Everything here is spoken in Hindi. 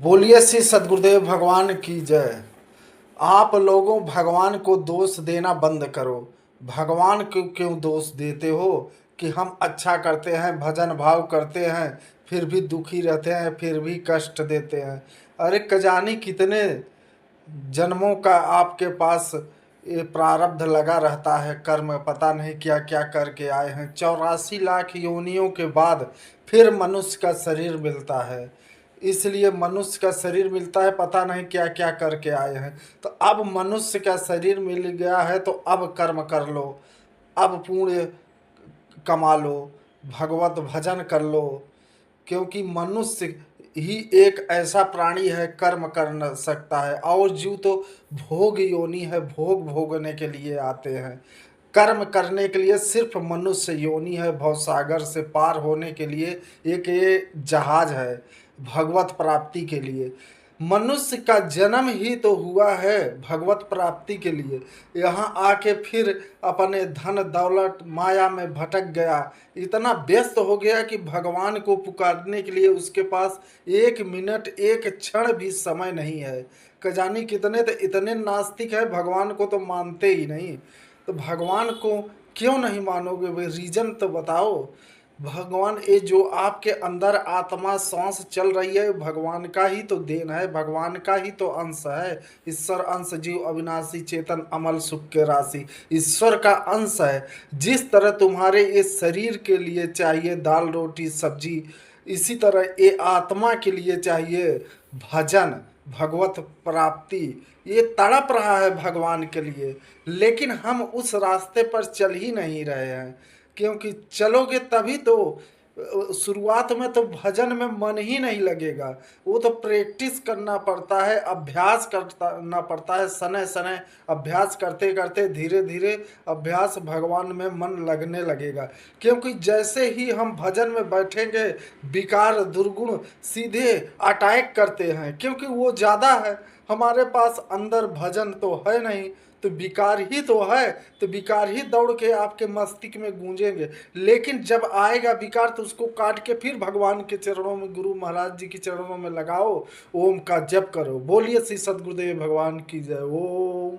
बोलिए श्री सद्गुरुदेव भगवान की जय। आप लोगों भगवान को दोष देना बंद करो। भगवान को क्यों दोष देते हो कि हम अच्छा करते हैं, भजन भाव करते हैं, फिर भी दुखी रहते हैं, फिर भी कष्ट देते हैं। अरे कजानी कितने जन्मों का आपके पास ये प्रारब्ध लगा रहता है, कर्म पता नहीं क्या क्या करके आए हैं। 84 लाख योनियों के बाद फिर मनुष्य का शरीर मिलता है। इसलिए मनुष्य का शरीर मिलता है, पता नहीं क्या क्या करके आए हैं। तो अब मनुष्य का शरीर मिल गया है तो अब कर्म कर लो, अब पुण्य कमा लो, भगवत भजन कर लो। क्योंकि मनुष्य ही एक ऐसा प्राणी है कर्म कर न सकता है, और जीव तो भोग योनि है, भोग भोगने के लिए आते हैं। कर्म करने के लिए सिर्फ मनुष्य योनि है, भवसागर से पार होने के लिए एक ये जहाज है भगवत प्राप्ति के लिए। मनुष्य का जन्म ही तो हुआ है भगवत प्राप्ति के लिए। यहाँ आके फिर अपने धन दौलत माया में भटक गया, इतना व्यस्त हो गया कि भगवान को पुकारने के लिए उसके पास 1 मिनट 1 क्षण भी समय नहीं है। जानी कितने तो इतने नास्तिक है, भगवान को तो मानते ही नहीं। तो भगवान को क्यों नहीं मानोगे भाई, रीजन तो बताओ। भगवान ये जो आपके अंदर आत्मा सांस चल रही है भगवान का ही तो देन है, भगवान का ही तो अंश है। ईश्वर अंश जीव अविनाशी चेतन अमल सुख के राशि ईश्वर का अंश है। जिस तरह तुम्हारे इस शरीर के लिए चाहिए दाल रोटी सब्जी, इसी तरह ये आत्मा के लिए चाहिए भजन भगवत प्राप्ति। ये तड़प रहा है भगवान के लिए, लेकिन हम उस रास्ते पर चल ही नहीं रहे हैं। क्योंकि चलोगे तभी तो, शुरुआत में तो भजन में मन ही नहीं लगेगा। वो तो प्रैक्टिस करना पड़ता है, अभ्यास करना पड़ता है, सने सने अभ्यास करते करते धीरे धीरे अभ्यास भगवान में मन लगने लगेगा। क्योंकि जैसे ही हम भजन में बैठेंगे विकार दुर्गुण सीधे अटैक करते हैं, क्योंकि वो ज़्यादा है। हमारे पास अंदर भजन तो है नहीं, तो विकार ही तो है, तो विकार ही दौड़ के आपके मस्तिष्क में गूंजेंगे। लेकिन जब आएगा विकार तो उसको काट के फिर भगवान के चरणों में, गुरु महाराज जी के चरणों में लगाओ, ओम का जप करो। बोलिए श्री सद्गुरुदेव भगवान की जय। ओम।